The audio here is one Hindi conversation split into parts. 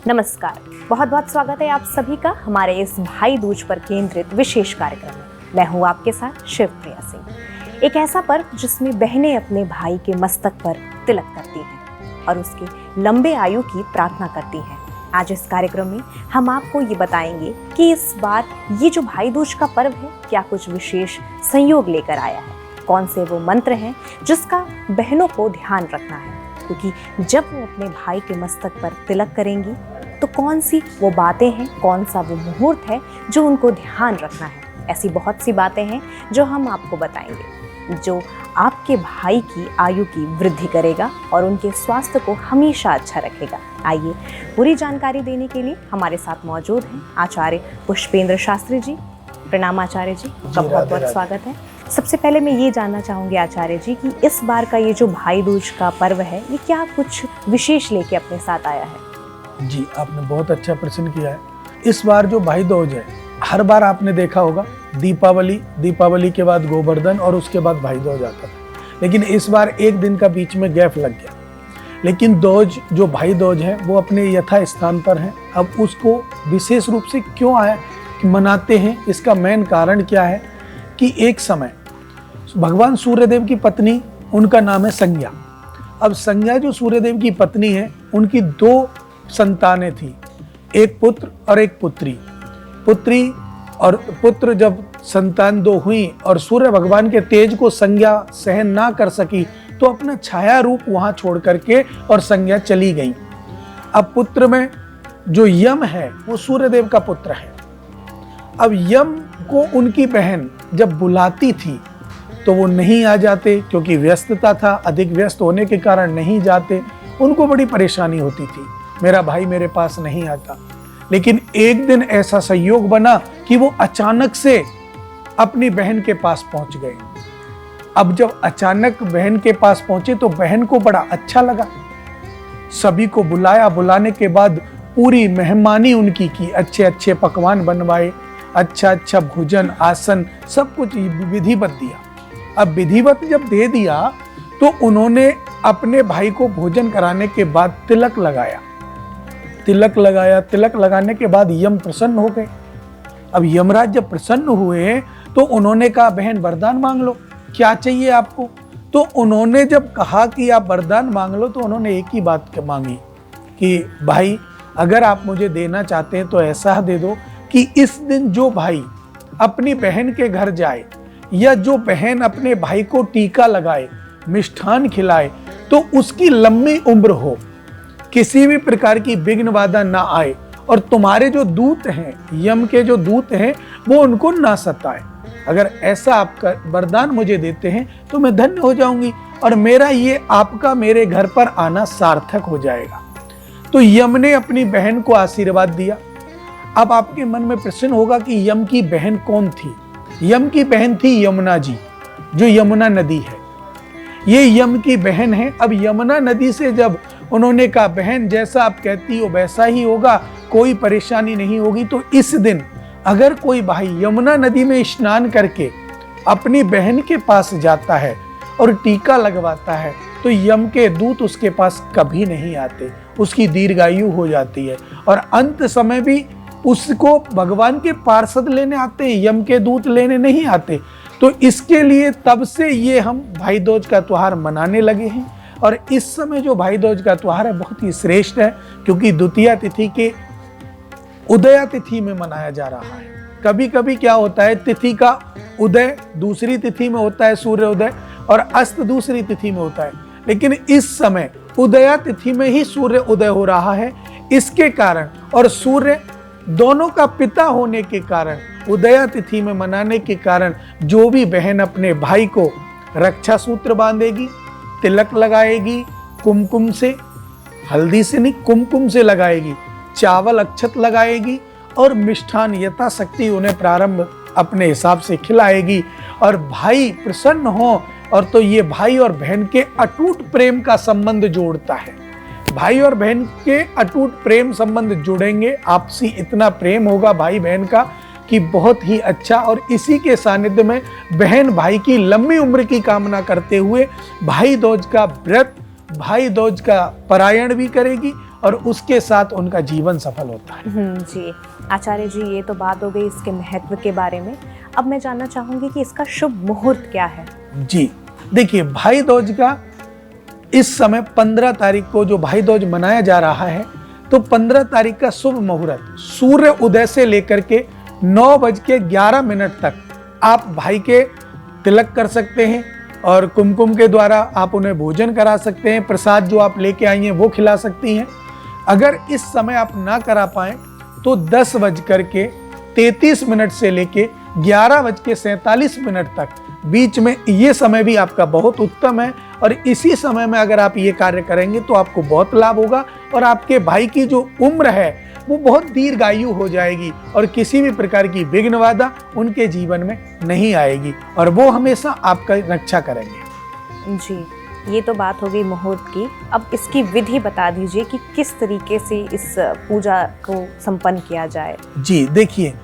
नमस्कार, बहुत बहुत स्वागत है आप सभी का हमारे इस भाई दूज पर केंद्रित विशेष कार्यक्रम में। मैं हूँ आपके साथ शिवप्रिया सिंह। एक ऐसा पर्व जिसमें बहनें अपने भाई के मस्तक पर तिलक करती हैं और उसके लंबे आयु की प्रार्थना करती हैं। आज इस कार्यक्रम में हम आपको ये बताएंगे कि इस बार ये जो भाई दूज का पर्व है क्या कुछ विशेष संयोग लेकर आया है, कौन से वो मंत्र हैं जिसका बहनों को ध्यान रखना है, क्योंकि जब वो अपने भाई के मस्तक पर तिलक करेंगी तो कौन सी वो बातें हैं, कौन सा वो मुहूर्त है जो उनको ध्यान रखना है। ऐसी बहुत सी बातें हैं जो हम आपको बताएंगे, जो आपके भाई की आयु की वृद्धि करेगा और उनके स्वास्थ्य को हमेशा अच्छा रखेगा। आइए पूरी जानकारी देने के लिए हमारे साथ मौजूद हैं आचार्य पुष्पेंद्र शास्त्री जी। प्रणाम आचार्य जी, आपका बहुत बहुत स्वागत है। सबसे पहले मैं ये जानना चाहूँगी आचार्य जी कि इस बार का ये जो भाई दूज का पर्व है ये क्या कुछ विशेष लेके अपने साथ आया है? जी, आपने बहुत अच्छा प्रश्न किया है। इस बार जो भाई दूज है, हर बार आपने देखा होगा दीपावली के बाद गोवर्धन और उसके बाद भाई दूज आता था, लेकिन इस बार एक दिन का बीच में गैप लग गया। लेकिन दूज जो भाई दूज है वो अपने यथा स्थान पर है। अब उसको विशेष रूप से क्यों आया कि मनाते हैं, इसका मेन कारण क्या है कि एक समय भगवान सूर्यदेव की पत्नी, उनका नाम है संज्ञा। अब संज्ञा जो सूर्यदेव की पत्नी है, उनकी दो संतानें थी, एक पुत्र और एक पुत्र जब संतान दो हुई और सूर्य भगवान के तेज को संज्ञा सहन ना कर सकी तो अपना छाया रूप वहां छोड़ करके और संज्ञा चली गई। अब पुत्र में जो यम है वो सूर्यदेव का पुत्र है। अब यम को उनकी बहन जब बुलाती थी तो वो नहीं आ जाते, क्योंकि व्यस्तता था, अधिक व्यस्त होने के कारण नहीं जाते। उनको बड़ी परेशानी होती थी, मेरा भाई मेरे पास नहीं आता। लेकिन एक दिन ऐसा संयोग बना कि वो अचानक से अपनी बहन के पास पहुंच गए। अब जब अचानक बहन के पास पहुंचे तो बहन को बड़ा अच्छा लगा। सभी को बुलाया, बुलाने के बाद पूरी मेहमानी उनकी की, अच्छे अच्छे पकवान बनवाए, अच्छा भोजन, आसन, सब कुछ विधिवत दिया। अब विधिवत जब दे दिया तो उन्होंने अपने भाई को भोजन कराने के बाद तिलक लगाया। तिलक लगाने के बाद यम प्रसन्न हो गए। अब यमराज जब प्रसन्न हुए तो उन्होंने कहा, बहन वरदान मांग लो, क्या चाहिए आपको? तो उन्होंने जब कहा कि आप वरदान मांग लो तो उन्होंने एक ही बात मांगी कि भाई अगर आप मुझे देना चाहते हैं तो ऐसा दे दो कि इस दिन जो भाई अपनी बहन के घर जाए या जो बहन अपने भाई को टीका लगाए, मिष्ठान खिलाए, तो उसकी लंबी उम्र हो, किसी भी प्रकार की विघ्न बाधा ना आए और तुम्हारे जो दूत हैं, यम के जो दूत हैं, वो उनको ना सताए। अगर ऐसा आपका वरदान मुझे देते हैं तो मैं धन्य हो जाऊंगी और मेरा ये आपका मेरे घर पर आना सार्थक हो जाएगा। तो यम ने अपनी बहन को आशीर्वाद दिया। अब आपके मन में प्रश्न होगा कि यम की बहन कौन थी? यम की बहन थी यमुना जी, जो यमुना नदी है, ये यम की बहन है। अब यमुना नदी से जब उन्होंने कहा, बहन जैसा आप कहती हो वैसा ही होगा, कोई परेशानी नहीं होगी, तो इस दिन अगर कोई भाई यमुना नदी में स्नान करके अपनी बहन के पास जाता है और टीका लगवाता है तो यम के दूत उसके पास कभी नहीं आते, उसकी दीर्घायु हो जाती है और अंत समय भी उसको भगवान के पार्षद लेने आते हैं, यम के दूत लेने नहीं आते। तो इसके लिए तब से ये हम भाई दूज का त्योहार मनाने लगे हैं और इस समय जो भाई दूज का त्योहार है बहुत ही श्रेष्ठ है, क्योंकि द्वितीया तिथि के उदया तिथि में मनाया जा रहा है। कभी कभी क्या होता है, तिथि का उदय दूसरी तिथि में होता है, सूर्य उदय, और अस्त दूसरी तिथि में होता है, लेकिन इस समय उदया तिथि में ही सूर्य उदय हो रहा है। इसके कारण और सूर्य दोनों का पिता होने के कारण, उदया तिथि में मनाने के कारण जो भी बहन अपने भाई को रक्षा सूत्र बांधेगी, तिलक लगाएगी, कुमकुम से, हल्दी से नहीं कुमकुम से लगाएगी, चावल अक्षत लगाएगी और मिष्ठान यथाशक्ति उन्हें प्रारंभ अपने हिसाब से खिलाएगी और भाई प्रसन्न हो। और तो ये भाई और बहन के अटूट प्रेम का संबंध जोड़ता है। भाई और बहन के अटूट प्रेम संबंध जुड़ेंगे, आपसी इतना प्रेम होगा भाई बहन का कि बहुत ही अच्छा। और इसी के सानिध्य में बहन भाई की लंबी उम्र की कामना करते हुए भाई दूज का व्रत, भाई दूज का पारायण भी करेगी और उसके साथ उनका जीवन सफल होता है। जी आचार्य जी, ये तो बात हो गई इसके महत्व के बारे में। अब मैं जानना चाहूंगी कि इसका शुभ मुहूर्त क्या है। जी देखिए, भाई दूज का इस समय 15 तारीख को जो भाई दूज मनाया जा रहा है, तो 15 तारीख का शुभ मुहूर्त सूर्य उदय से लेकर के 9:11 तक आप भाई के तिलक कर सकते हैं और कुमकुम के द्वारा आप उन्हें भोजन करा सकते हैं। प्रसाद जो आप लेके आई हैं वो खिला सकती हैं। अगर इस समय आप ना करा पाए तो 10:33 से लेके 11:47 तक बीच में ये समय भी आपका बहुत उत्तम है, और इसी समय में अगर आप ये कार्य करेंगे तो आपको बहुत लाभ होगा और आपके भाई की जो उम्र है वो बहुत दीर्घायु हो जाएगी और किसी भी प्रकार की विघ्न बाधा उनके जीवन में नहीं आएगी और वो हमेशा आपका रक्षा करेंगे। जी, ये तो बात हो गई मुहूर्त की। अब इसकी विधि बता दीजिए कि किस तरीके से इस पूजा को संपन्न किया जाए। जी देखिए,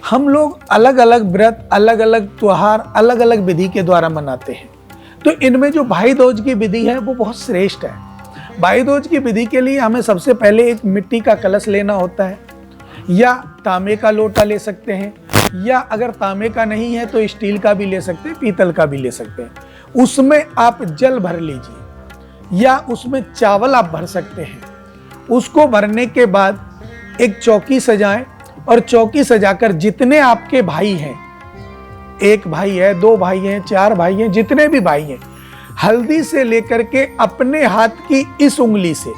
हम लोग अलग अलग व्रत, अलग अलग त्योहार, अलग अलग विधि के द्वारा मनाते हैं। तो इनमें जो भाई दूज की विधि है वो बहुत श्रेष्ठ है। भाई दूज की विधि के लिए हमें सबसे पहले एक मिट्टी का कलश लेना होता है, या तांबे का लोटा ले सकते हैं, या अगर तांबे का नहीं है तो स्टील का भी ले सकते हैं, पीतल का भी ले सकते हैं। उसमें आप जल भर लीजिए या उसमें चावल आप भर सकते हैं। उसको भरने के बाद एक चौकी सजाएं और चौकी सजाकर जितने आपके भाई हैं, 1 भाई है, 2 भाई हैं, 4 भाई हैं, जितने भी भाई हैं, हल्दी से लेकर के अपने हाथ की इस उंगली से,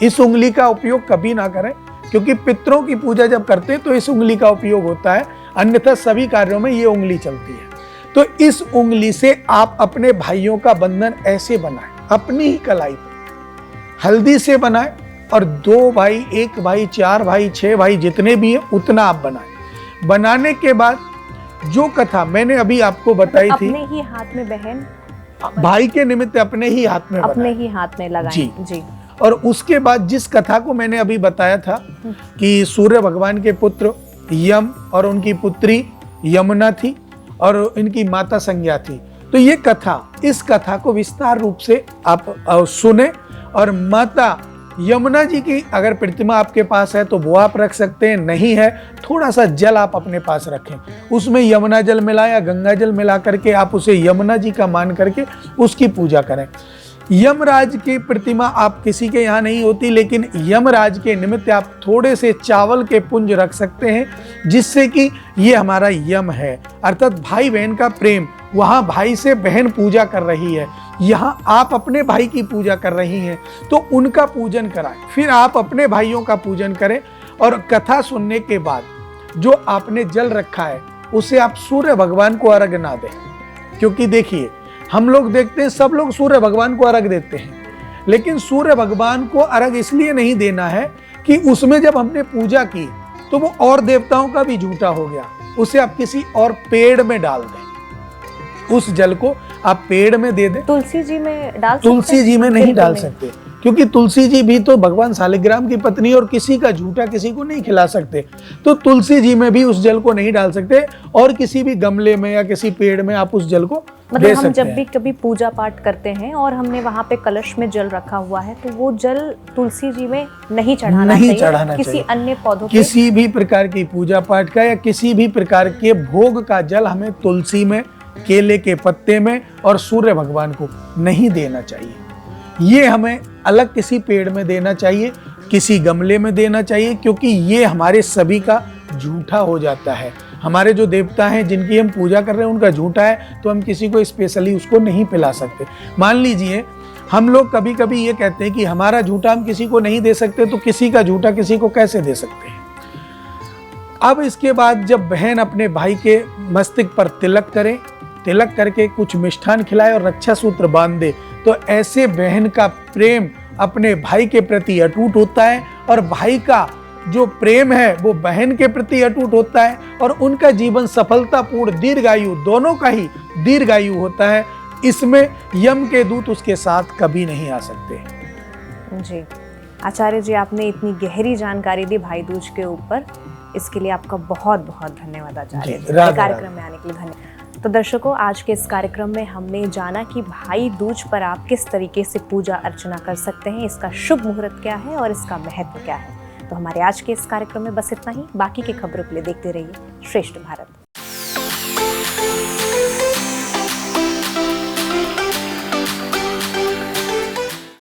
इस उंगली का उपयोग कभी ना करें क्योंकि पितरों की पूजा जब करते हैं तो इस उंगली का उपयोग होता है, अन्यथा सभी कार्यों में ये उंगली चलती है। तो इस उंगली से आप अपने भाइयों का बंधन ऐसे बनाएं, अपनी ही कलाई पे हल्दी से बनाएं और 2 भाई, 1 भाई, 4 भाई, 6 भाई, जितने भी हैं उतना आप बनाएं। बनाने के बाद जो कथा मैंने अभी आपको बताई थी, अपने ही हाथ में बहन भाई के निमित्त अपने ही हाथ में लगाएं। जी। और उसके बाद जिस कथा को मैंने अभी बताया था कि सूर्य भगवान के पुत्र यम और उनकी पुत्री यमुना थी और इनकी माता संज्ञा थी, तो ये कथा, इस कथा को विस्तार रूप से आप सुने। और माता यमुना जी की अगर प्रतिमा आपके पास है तो वो आप रख सकते हैं, नहीं है थोड़ा सा जल आप अपने पास रखें, उसमें यमुना जल मिला या गंगा जल मिला करके आप उसे यमुना जी का मान करके उसकी पूजा करें। यमराज की प्रतिमा आप किसी के यहाँ नहीं होती, लेकिन यमराज के निमित्त आप थोड़े से चावल के पुंज रख सकते हैं, जिससे कि ये हमारा यम है, अर्थात भाई बहन का प्रेम। वहाँ भाई से बहन पूजा कर रही है, यहाँ आप अपने भाई की पूजा कर रही हैं, तो उनका पूजन कराएं, फिर आप अपने भाइयों का पूजन करें। और कथा सुनने के बाद जो आपने जल रखा है उसे आप सूर्य भगवान को अर्घ ना दें, क्योंकि देखिए हम लोग देखते हैं सब लोग सूर्य भगवान को अर्घ देते हैं, लेकिन सूर्य भगवान को अर्घ इसलिए नहीं देना है कि उसमें जब हमने पूजा की तो वो और देवताओं का भी झूठा हो गया, उसे आप किसी और पेड़ में डाल दें, उस जल को आप पेड़ में दे दें। तुलसी जी में डाल सकते? तुलसी जी में नहीं डाल सकते, क्योंकि तुलसी जी भी तो भगवान शालिग्राम की पत्नी और किसी का झूठा किसी को नहीं खिला सकते, तो तुलसी जी में भी उस जल को नहीं डाल सकते। और किसी भी गमले में या किसी पेड़ में आप उस जल को मतलब हम जब भी कभी पूजा पाठ करते हैं और हमने वहाँ पे कलश में जल रखा हुआ है तो वो जल तुलसी जी में नहीं चढ़ाना चाहिए, किसी अन्य पौधों पे, किसी भी प्रकार की पूजा पाठ का या किसी भी प्रकार के भोग का जल हमें तुलसी में, केले के पत्ते में और सूर्य भगवान को नहीं देना चाहिए। ये हमें अलग किसी पेड़ में देना चाहिए, किसी गमले में देना चाहिए, क्योंकि ये हमारे सभी का झूठा हो जाता है। हमारे जो देवता हैं जिनकी हम पूजा कर रहे हैं उनका झूठा है, तो हम किसी को स्पेशली उसको नहीं पिला सकते। मान लीजिए हम लोग कभी कभी ये कहते हैं कि हमारा झूठा हम किसी को नहीं दे सकते, तो किसी का झूठा किसी को कैसे दे सकते हैं। अब इसके बाद जब बहन अपने भाई के मस्तक पर तिलक करे, तिलक करके कुछ मिष्ठान खिलाए और रक्षा सूत्र बांध दे, तो ऐसे बहन का प्रेम अपने भाई के प्रति अटूट होता है और भाई का जो प्रेम है वो बहन के प्रति अटूट होता है और उनका जीवन सफलतापूर्ण, दीर्घायु, दोनों का ही दीर्घायु होता है। इसमें यम के दूत उसके साथ कभी नहीं आ सकते। जी आचार्य जी, आपने इतनी गहरी जानकारी दी भाई दूज के ऊपर, इसके लिए आपका बहुत बहुत धन्यवाद आचार्य जी। कार्यक्रम में आने के लिए धन्यवाद। तो दर्शकों, आज के इस कार्यक्रम में हमने जाना कि भाई दूज पर आप किस तरीके से पूजा अर्चना कर सकते हैं, इसका शुभ मुहूर्त क्या है और इसका महत्व क्या है। तो हमारे आज के इस कार्यक्रम में बस इतना ही। बाकी की खबरों के लिए देखते रहिए श्रेष्ठ भारत।